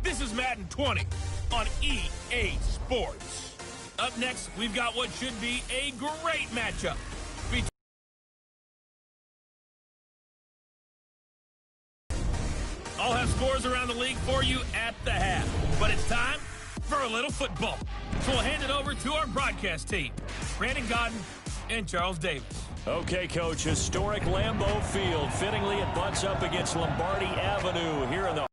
This is Madden 20 on EA Sports. Up next, we've got what should be a great matchup. I'll have scores around the league for you at the half. But it's time for a little football. So we'll hand it over to our broadcast team, Brandon Godden and Charles Davis. Okay, Coach, historic Lambeau Field. Fittingly, it butts up against Lombardi Avenue here in the...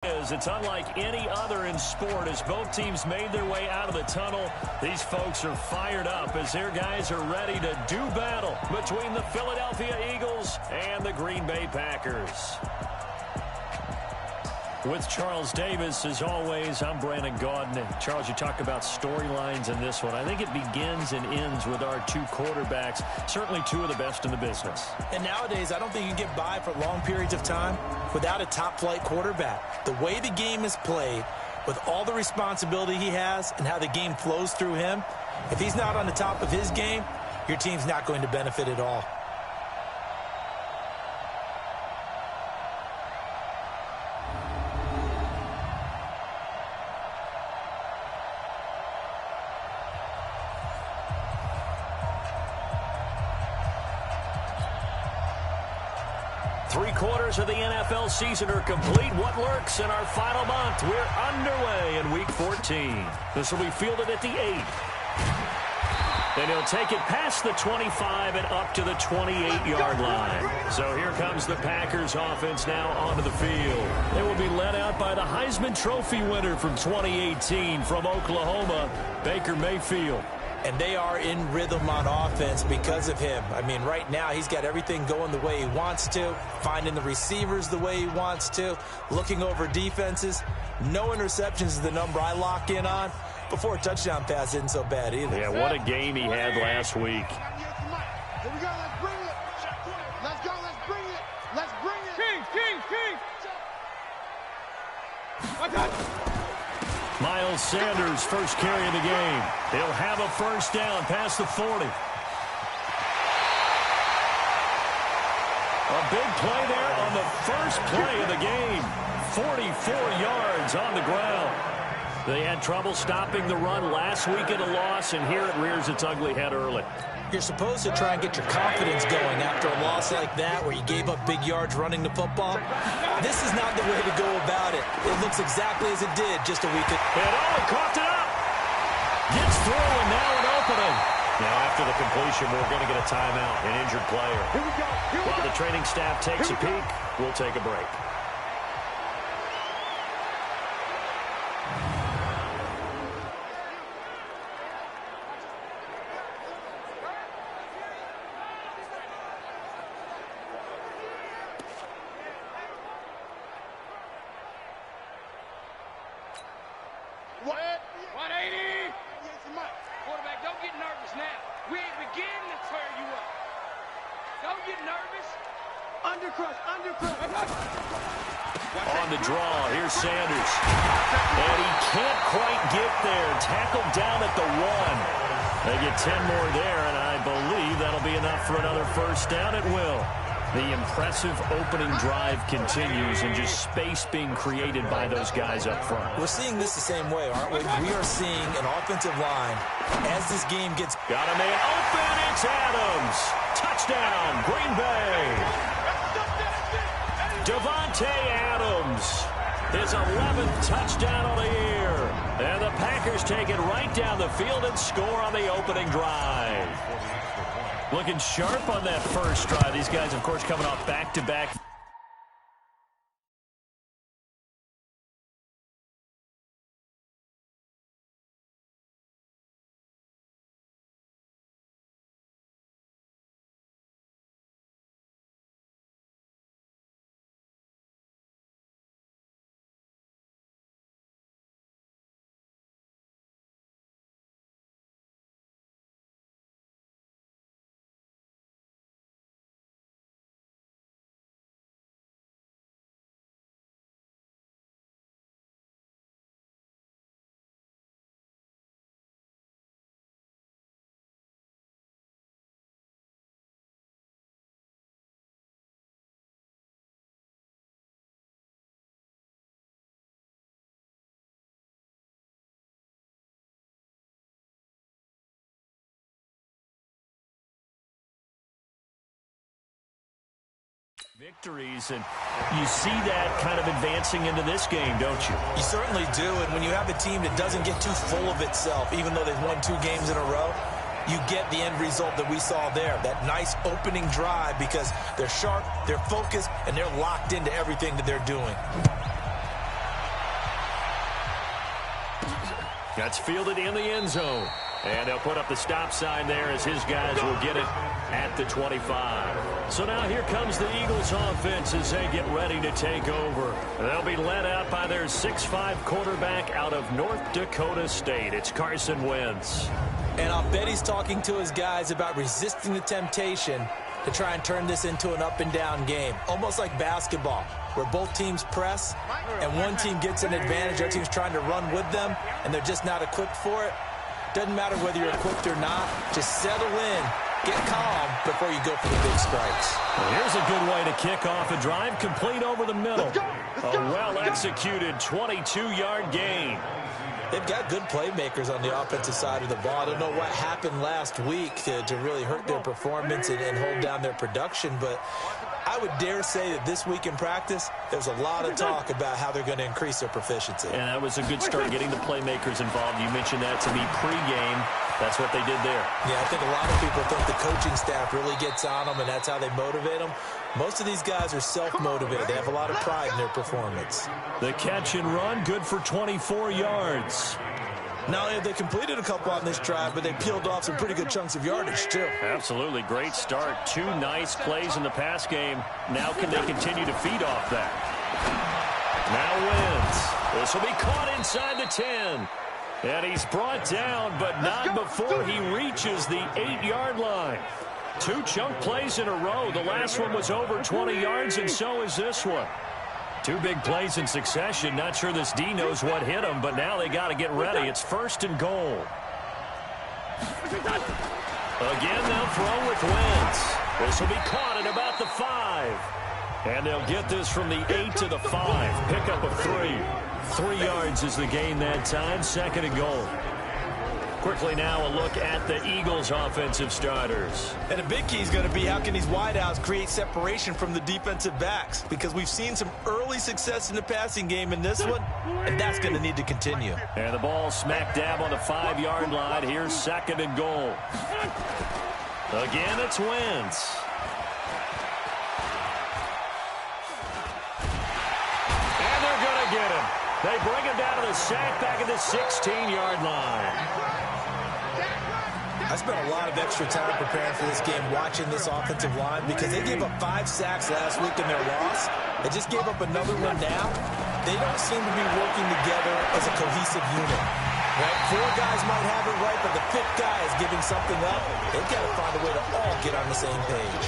It's unlike any other in sport as both teams made their way out of the tunnel. These folks are fired up as their guys are ready to do battle between the Philadelphia Eagles and the Green Bay Packers. With Charles Davis, as always, I'm Brandon Gaudin. And Charles, you talk about storylines in this one. I think it begins and ends with our two quarterbacks, certainly two of the best in the business. And nowadays, I don't think you can get by for long periods of time without a top-flight quarterback. The way the game is played, with all the responsibility he has and how the game flows through him, if he's not on the top of his game, your team's not going to benefit at all. Three-quarters of the NFL season are complete. What lurks in our final month? We're underway in Week 14. This will be fielded at the 8. And he'll take it past the 25 and up to the 28-yard line. So here comes the Packers offense now onto the field. They will be led out by the Heisman Trophy winner from 2018 from Oklahoma, Baker Mayfield. And they are in rhythm on offense because of him. I mean, right now, he's got everything going the way he wants to, finding the receivers the way he wants to, looking over defenses. No interceptions is the number I lock in on. Before a touchdown pass isn't so bad either. Yeah, what a game he had last week. Here we go, let's bring it. Let's go, let's bring it. Let's bring it. King. I got it. Miles Sanders, first carry of the game. He'll have a first down past the 40. A big play there on the first play of the game. 44 yards on the ground. They had trouble stopping the run last week in a loss, and here it rears its ugly head early. You're supposed to try and get your confidence going after a loss like that where you gave up big yards running the football. This is not the way to go about it. It looks exactly as it did just a week ago. He coughed it up. Gets through, and now an opening. Now after the completion, we're going to get a timeout, an injured player. While the training staff takes a peek, we'll take a break. On the draw, here's Sanders. And he can't quite get there. Tackled down at the 1. They get 10 more there, and I believe that'll be enough for another first down. It will. The impressive opening drive continues, and just space being created by those guys up front. We're seeing this the same way, aren't we? We are seeing an offensive line as this game gets... Got a man open. It's Adams. Touchdown, Green Bay. Davante Adams, his 11th touchdown on the year. And the Packers take it right down the field and score on the opening drive. Looking sharp on that first drive. These guys, of course, coming off back-to-back Victories, and you see that kind of advancing into this game, don't you? You certainly do, and when you have a team that doesn't get too full of itself, even though they've won 2 games in a row, you get the end result that we saw there, that nice opening drive, because they're sharp, they're focused, and they're locked into everything that they're doing. That's fielded in the end zone. And they'll put up the stop sign there as his guys will get it at the 25. So now here comes the Eagles offense as they get ready to take over. They'll be led out by their 6'5" quarterback out of North Dakota State. It's Carson Wentz. And I'll bet he's talking to his guys about resisting the temptation to try and turn this into an up-and-down game. Almost like basketball, where both teams press, and one team gets an advantage, the other team's trying to run with them, and they're just not equipped for it. Doesn't matter whether you're equipped or not. Just settle in, get calm before you go for the big strikes. Well, here's a good way to kick off a drive, complete over the middle. A well-executed 22-yard gain. They've got good playmakers on the offensive side of the ball. I don't know what happened last week to really hurt their performance and hold down their production, but I would dare say that this week in practice, there's a lot of talk about how they're going to increase their proficiency. And that was a good start, getting the playmakers involved. You mentioned that to me pregame. That's what they did there. Yeah, I think a lot of people think the coaching staff really gets on them, and that's how they motivate them. Most of these guys are self-motivated. They have a lot of pride in their performance. The catch and run, good for 24 yards. Not only have they completed a couple on this drive, but they peeled off some pretty good chunks of yardage, too. Absolutely. Great start. 2 nice plays in the pass game. Now can they continue to feed off that? Now Wentz. This will be caught inside the 10. And he's brought down, but not before he reaches the 8-yard line. 2 chunk plays in a row. The last one was over 20 yards, and so is this one. 2 big plays in succession. Not sure this D knows what hit him, but now they got to get ready. It's 1st and goal. Again, they'll throw with Wentz. This will be caught at about the 5. And they'll get this from the 8 to the 5. Pickup of 3. 3 yards is the gain that time. 2nd and goal. Quickly now a look at the Eagles' offensive starters. And a big key is going to be how can these wideouts create separation from the defensive backs, because we've seen some early success in the passing game in this one, and that's going to need to continue. And the ball smack dab on the 5-yard line. Here's 2nd and goal. Again, it's Wentz. And they're going to get him. They bring him down to the sack back at the 16-yard line. I spent a lot of extra time preparing for this game, watching this offensive line, because they gave up 5 sacks last week in their loss. They just gave up another one now. They don't seem to be working together as a cohesive unit. Right? 4 guys might have it right, but the 5th guy is giving something up. They've got to find a way to all get on the same page.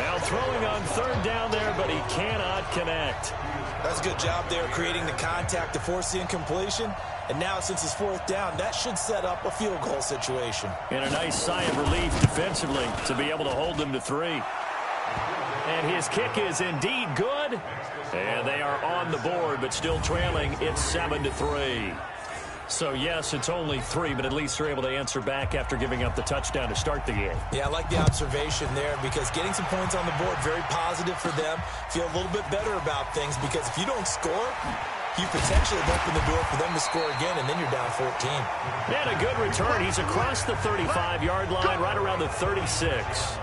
Now throwing on 3rd down there, but he cannot connect. That's a good job there, creating the contact to force the incompletion. And now, since it's 4th down, that should set up a field goal situation. And a nice sigh of relief defensively to be able to hold them to 3. And his kick is indeed good. And they are on the board, but still trailing. It's 7-3. So, yes, it's only 3, but at least they're able to answer back after giving up the touchdown to start the game. Yeah, I like the observation there, because getting some points on the board, very positive for them. Feel a little bit better about things, because if you don't score, you potentially open the door for them to score again, and then you're down 14. And a good return. He's across the 35-yard line, right around the 36.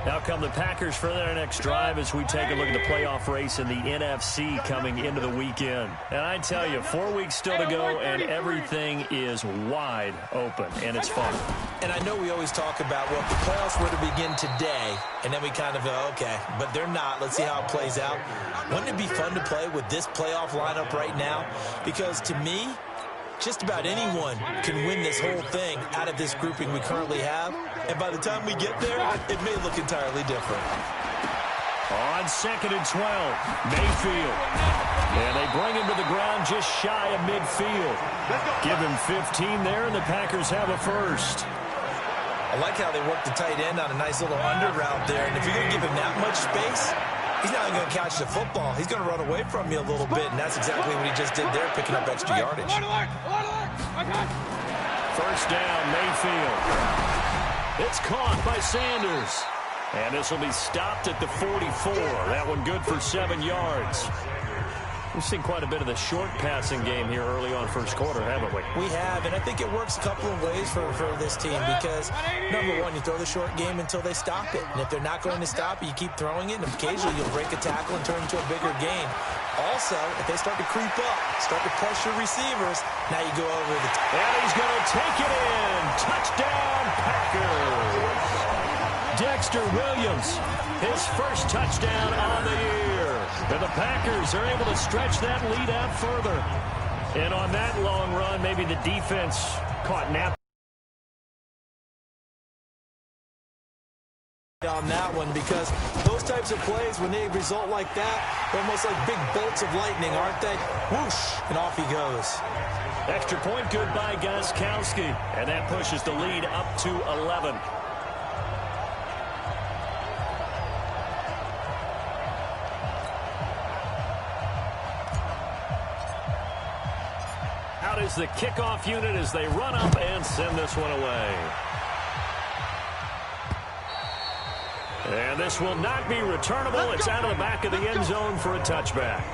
Now come the Packers for their next drive as we take a look at the playoff race in the NFC coming into the weekend. And I tell you, 4 weeks still to go, and everything is wide open, and it's fun. And I know we always talk about, well, if the playoffs were to begin today, and then we kind of go, okay, but they're not. Let's see how it plays out. Wouldn't it be fun to play with this playoff lineup right now? Because to me, just about anyone can win this whole thing out of this grouping we currently have. And by the time we get there, it may look entirely different. On 2nd and 12, Mayfield. And they bring him to the ground just shy of midfield. Give him 15 there, and the Packers have a first. I like how they work the tight end on a nice little under route there. And if you're going to give him that much space, he's not even going to catch the football. He's going to run away from you a little bit, and that's exactly what he just did there, picking up extra yardage. First down, Mayfield. It's caught by Sanders. And this will be stopped at the 44. That one good for 7 yards. We've seen quite a bit of the short passing game here early on first quarter, haven't we? We have, and I think it works a couple of ways for this team because, number one, you throw the short game until they stop it. And if they're not going to stop it, you keep throwing it, and occasionally you'll break a tackle and turn it into a bigger gain. Also, if they start to creep up, start to pressure receivers, now you go over the top. And he's going to take it in. Touchdown, Packers. Dexter Williams, his first touchdown on the year. And the Packers are able to stretch that lead out further. And on that long run, maybe the defense caught nap on that one because those types of plays, when they result like that, they're almost like big bolts of lightning, aren't they? Whoosh, and off he goes. Extra point good by Gostkowski. And that pushes the lead up to 11. Out is the kickoff unit as they run up and send this one away. And this will not be returnable. It's out of the back of the end zone for a touchback.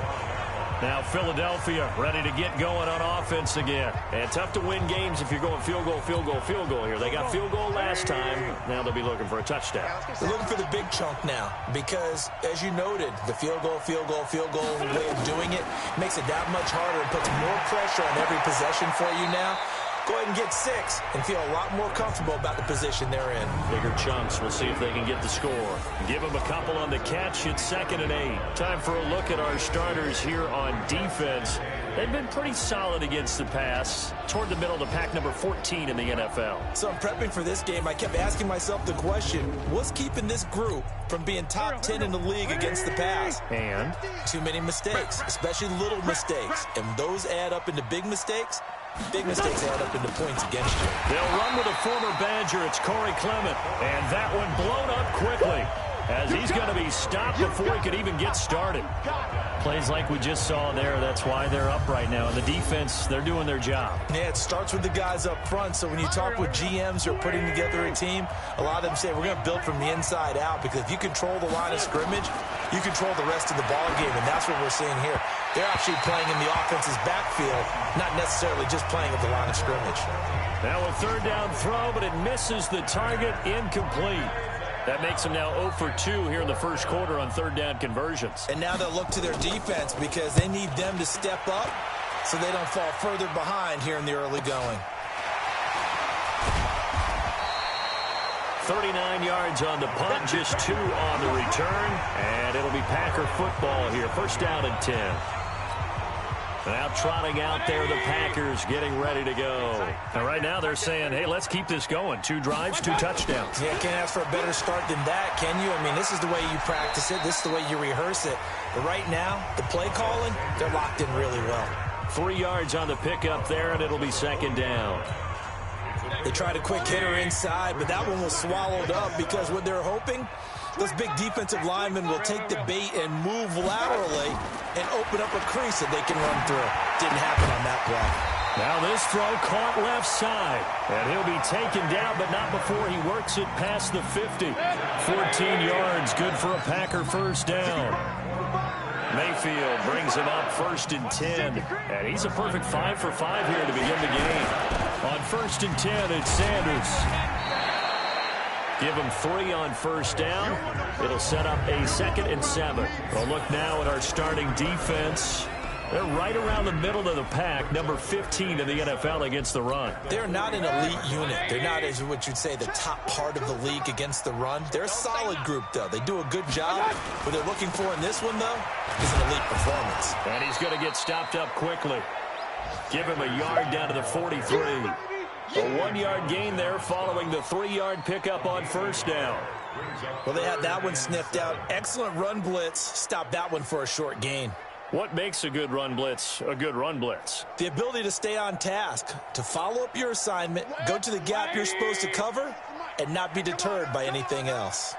Now Philadelphia ready to get going on offense again. And tough to win games if you're going field goal, field goal, field goal here. They got field goal last time. Now they'll be looking for a touchdown. They're looking for the big chunk now because, as you noted, the field goal way of doing it makes it that much harder and puts more pressure on every possession for you now. Go ahead and get 6 and feel a lot more comfortable about the position they're in. Bigger chunks. We'll see if they can get the score. Give them a couple on the catch. It's 2nd and 8. Time for a look at our starters here on defense. They've been pretty solid against the pass. Toward the middle of the pack, number 14 in the NFL. So I'm prepping for this game. I kept asking myself the question, what's keeping this group from being top 10 in the league against the pass? And? Too many mistakes, especially little mistakes. And those add up into big mistakes. Big mistakes add up into points against you. They'll run with a former Badger. It's Corey Clement. And that one blown up quickly as he's going to be stopped before he could even get started. Plays like we just saw there. That's why they're up right now. And the defense, they're doing their job. Yeah, it starts with the guys up front. So when you talk with GMs who are putting together a team, a lot of them say, we're going to build from the inside out. Because if you control the line of scrimmage, you control the rest of the ball game. And that's what we're seeing here. They're actually playing in the offense's backfield, not necessarily just playing at the line of scrimmage. Now a 3rd down throw, but it misses the target, incomplete. That makes them now 0 for 2 here in the first quarter on 3rd down conversions. And now they'll look to their defense because they need them to step up so they don't fall further behind here in the early going. 39 yards on the punt, just 2 on the return. And it'll be Packer football here. 1st down and 10. Now trotting out there, the Packers getting ready to go. And right now they're saying, hey, let's keep this going. 2 drives, 2 touchdowns. Yeah, can't ask for a better start than that, can you? I mean, this is the way you practice it. This is the way you rehearse it. But right now, the play calling, they're locked in really well. 3 yards on the pickup there, and it'll be 2nd down. They tried a quick hitter inside, but that one was swallowed up because what they're hoping, those big defensive linemen will take the bait and move laterally and open up a crease that they can run through. Didn't happen on that play. Now this throw caught left side. And he'll be taken down, but not before he works it past the 50. 14 yards, good for a Packer 1st down. Mayfield brings him up 1st and 10. And he's a perfect 5 for 5 here to begin the game. On 1st and 10, it's Sanders. Give him 3 on 1st down. It'll set up a 2nd and 7. We'll look now at our starting defense. They're right around the middle of the pack, number 15 in the NFL against the run. They're not an elite unit. They're not, as what you'd say, the top part of the league against the run. They're a solid group, though. They do a good job. What they're looking for in this one, though, is an elite performance. And he's going to get stopped up quickly. Give him a yard down to the 43. A 1-yard gain there following the 3-yard pickup on 1st down. Well, they had that one sniffed out. Excellent run blitz. Stopped that one for a short gain. What makes a good run blitz a good run blitz? The ability to stay on task, to follow up your assignment, go to the gap you're supposed to cover, and not be deterred by anything else.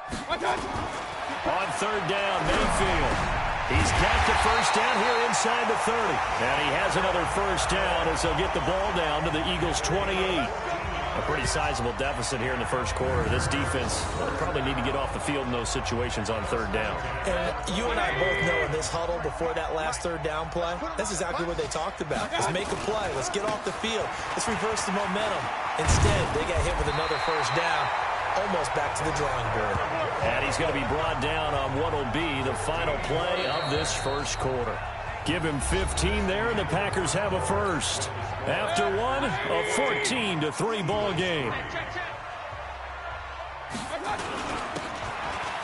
On 3rd down, Mayfield. He's got the first down here inside the 30. And he has another first down as they'll get the ball down to the Eagles' 28. A pretty sizable deficit here in the first quarter. This defense will probably need to get off the field in those situations on third down. And you and I both know in this huddle before that last third down play, that's exactly what they talked about. Let's make a play. Let's get off the field. Let's reverse the momentum. Instead, they got hit with another first down, almost back to the drawing board. And he's going to be brought down on what will be the final play of this first quarter. Give him 15 there, and the Packers have a first. After one, a 14-3 ball game.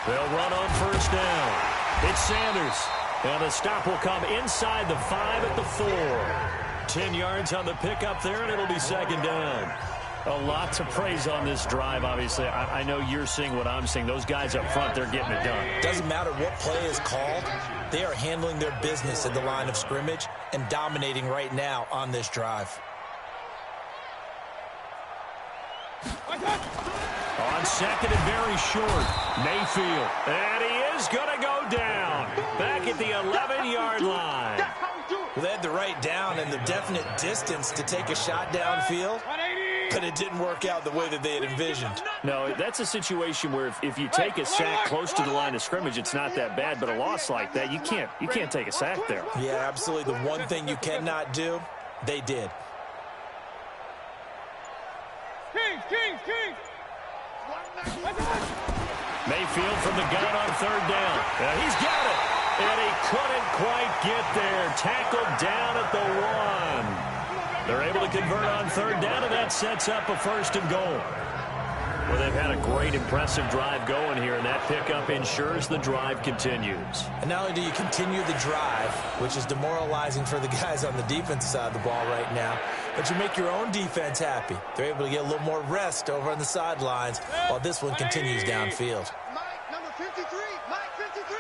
They'll run on first down. It's Sanders. And the stop will come inside the 5 at the 4. 10 yards on the pickup there, and it'll be second down. A lot to praise on this drive, obviously. I know you're seeing what I'm seeing. Those guys up front, they're getting it done. Doesn't matter what play is called. They are handling their business at the line of scrimmage and dominating right now on this drive. On second and very short, Mayfield. And he is going to go down. Back at the 11-yard line. Well, they had the right down and the definite distance to take a shot downfield, but it didn't work out the way that they had envisioned. No, that's a situation where if you take a sack close to the line of scrimmage, it's not that bad, but a loss like that, you can't take a sack there. Yeah, absolutely. The one thing you cannot do, they did. King. Mayfield from the gun on third down. He's got it. And he couldn't quite get there. Tackled down at the 1. They're able to convert on third down, and that sets up a first and goal. Well, they've had a great, impressive drive going here, and that pickup ensures the drive continues. And not only do you continue the drive, which is demoralizing for the guys on the defense side of the ball right now, but you make your own defense happy. They're able to get a little more rest over on the sidelines while this one continues downfield. Mike, number 53. Mike, 53.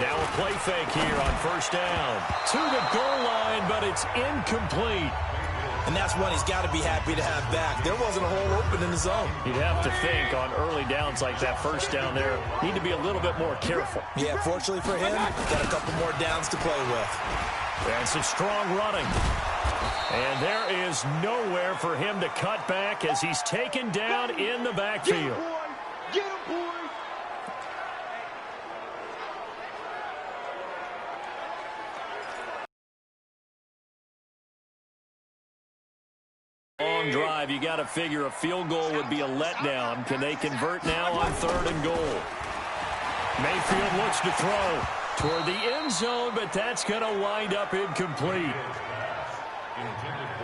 Now a play fake here on first down. To the goal line, but it's incomplete. And that's one he's got to be happy to have back. There wasn't a hole open in the zone. You'd have to think on early downs like that first down there, need to be a little bit more careful. Yeah, fortunately for him, got a couple more downs to play with. And some strong running. And there is nowhere for him to cut back as he's taken down in the backfield. Get him, boy. Long drive, you got to figure a field goal would be a letdown. Can they convert now on third and goal? Mayfield looks to throw toward the end zone, but that's going to wind up incomplete.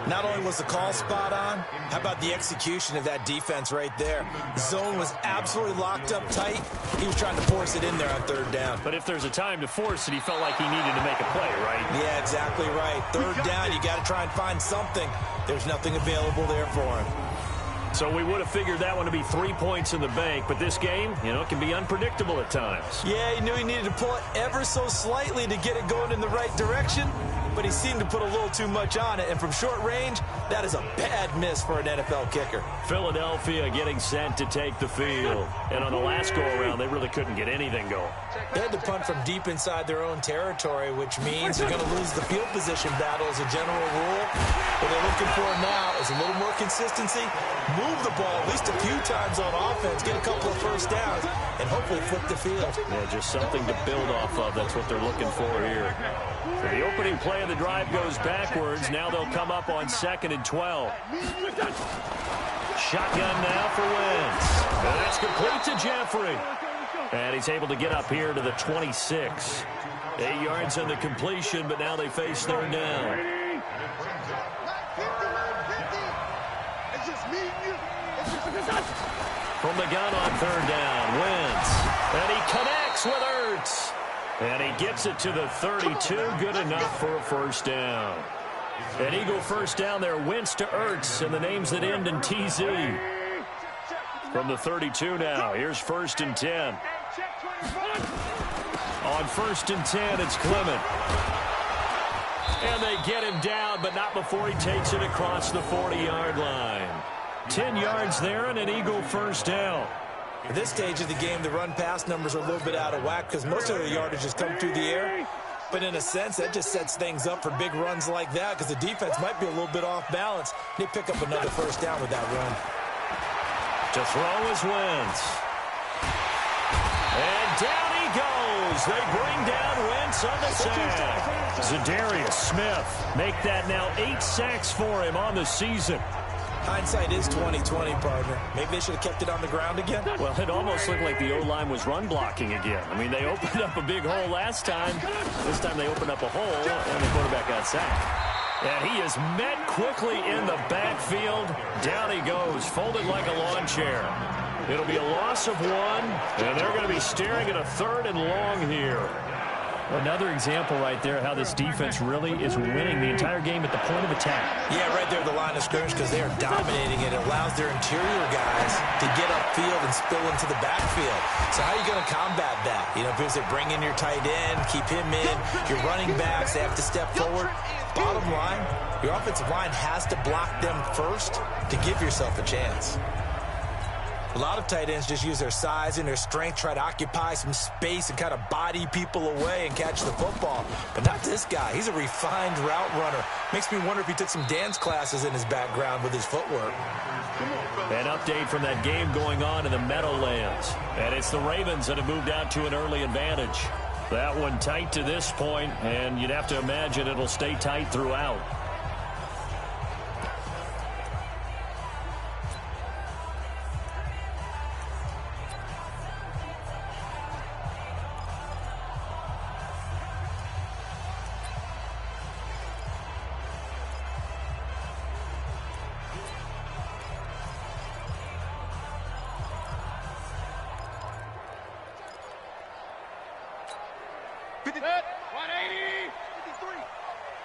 Not only was the call spot on, how about the execution of that defense right there? The zone was absolutely locked up tight. He was trying to force it in there on third down. But if there's a time to force it, he felt like he needed to make a play, right? Yeah, exactly right. Third down, you got to try and find something. There's nothing available there for him. So we would have figured that one to be 3 points in the bank, but this game, it can be unpredictable at times. Yeah, he knew he needed to pull it ever so slightly to get it going in the right direction, but he seemed to put a little too much on it, and from short range, that is a bad miss for an NFL kicker. Philadelphia getting set to take the field, and on the last go-around, they really couldn't get anything going. They had to punt from deep inside their own territory, which means they're going to lose the field position battle as a general rule. What they're looking for now is a little more consistency, move the ball at least a few times on offense, get a couple of first downs, and hopefully flip the field. Yeah, just something to build off of. That's what they're looking for here. So the opening play of the drive goes backwards. Now they'll come up on 2nd and 12. Shotgun now for Wentz. And that's complete to Jeffrey. And he's able to get up here to the 26. 8 yards on the completion, but now they face third down. It's just me and you. From the gun on third down, Wentz. And he connects with Ertz. And he gets it to the 32. Good enough for a first down. An Eagle first down there. Wentz to Ertz. And the names that end in TZ. From the 32 now. Here's 1st and 10. On 1st and 10, it's Clement. And they get him down, but not before he takes it across the 40-yard line. 10 yards there and an Eagle first down. At this stage of the game, the run-pass numbers are a little bit out of whack because most of their yardage has come through the air. But in a sense, that just sets things up for big runs like that because the defense might be a little bit off balance. They pick up another first down with that run. To throw is Wentz. And down he goes. They bring down Wentz on the sack. Zadarius Smith make that now 8 sacks for him on the season. Hindsight is 20/20, partner. Maybe they should have kept it on the ground again. Well, it almost looked like the O-line was run blocking again. I mean, they opened up a big hole last time. This time they opened up a hole, and the quarterback got sacked. And he is met quickly in the backfield. Down he goes, folded like a lawn chair. It'll be a loss of 1, and they're going to be staring at a 3rd and long here. Another example right there how this defense really is winning the entire game at the point of attack. Yeah, right there at the line of scrimmage because they are dominating it. It allows their interior guys to get upfield and spill into the backfield. So how are you going to combat that? You know, because they bring in your tight end, keep him in. Your running backs, they have to step forward. Bottom line, your offensive line has to block them first to give yourself a chance. A lot of tight ends just use their size and their strength, try to occupy some space and kind of body people away and catch the football. But not this guy. He's a refined route runner. Makes me wonder if he took some dance classes in his background with his footwork. An update from that game going on in the Meadowlands. And it's the Ravens that have moved out to an early advantage. That one tight to this point, and you'd have to imagine it'll stay tight throughout.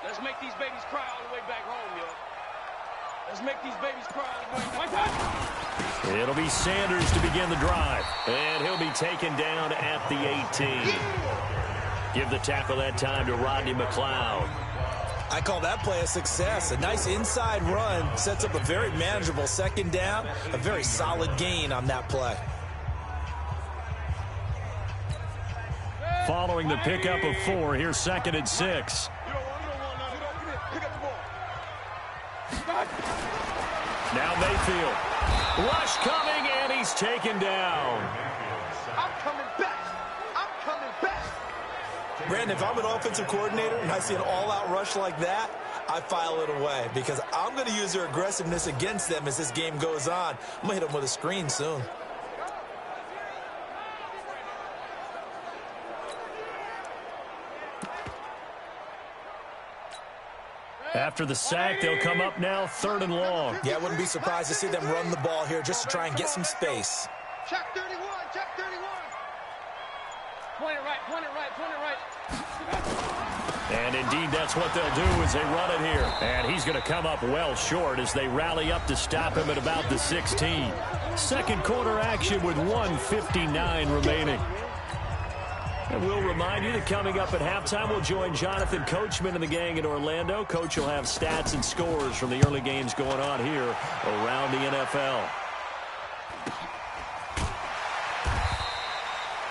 Let's make these babies cry all the way back home, yo. Let's make these babies cry all the way back home. It'll be Sanders to begin the drive. And he'll be taken down at the 18. Give the tackle that time to Rodney McLeod. I call that play a success. A nice inside run sets up a very manageable second down. A very solid gain on that play. Following the pickup of 4, here's 2nd and 6. Now Mayfield. Rush coming, and he's taken down. I'm coming back. I'm coming back. Brandon, if I'm an offensive coordinator and I see an all-out rush like that, I file it away because I'm going to use their aggressiveness against them as this game goes on. I'm going to hit them with a screen soon. After the sack, they'll come up now 3rd and long. Yeah, I wouldn't be surprised to see them run the ball here just to try and get some space. Check 31, check 31. Point it right, point it right, point it right. And indeed, that's what they'll do as they run it here. And he's going to come up well short as they rally up to stop him at about the 16. Second quarter action with 1:59 remaining. And we'll remind you that coming up at halftime, we'll join Jonathan Coachman and the gang in Orlando. Coach will have stats and scores from the early games going on here around the NFL.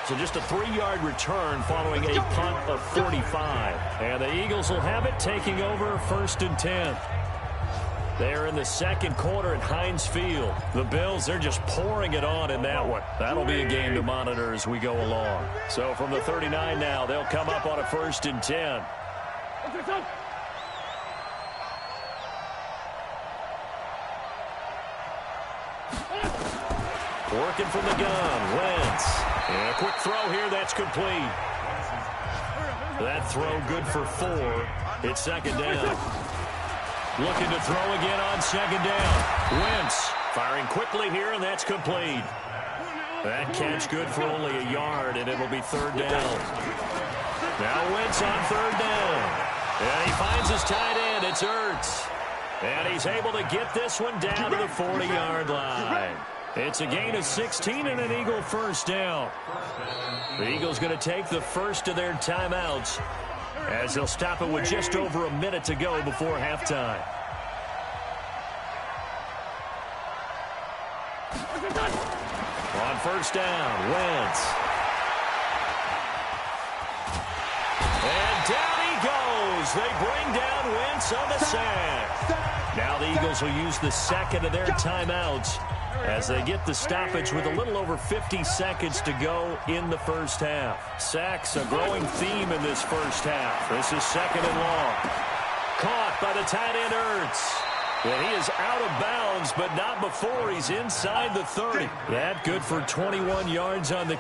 So just a 3-yard return following a punt of 45. And the Eagles will have it, taking over 1st and 10. They're in the second quarter at Heinz Field. The Bills, they're just pouring it on in that one. That'll be a game to monitor as we go along. So from the 39 now, they'll come up on a 1st and 10. Working from the gun, Wentz. And a quick throw here, that's complete. That throw good for 4. It's 2nd down. Looking to throw again on 2nd down. Wentz firing quickly here, and that's complete. That catch good for only a yard, and it'll be 3rd down. Now Wentz on 3rd down. And he finds his tight end. It's Ertz. And he's able to get this one down to the 40-yard line. It's a gain of 16 and an Eagle first down. The Eagles going to take the first of their timeouts as they'll stop it with just over a minute to go before halftime. On first down. Wentz. And down he goes. They bring down Wentz on the sack. Now the Eagles will use the second of their timeouts as they get the stoppage with a little over 50 seconds to go in the first half. Sacks a growing theme in this first half. This is second and long. Caught by the tight end Ertz. And he is out of bounds, but not before he's inside the 30. That good for 21 yards on the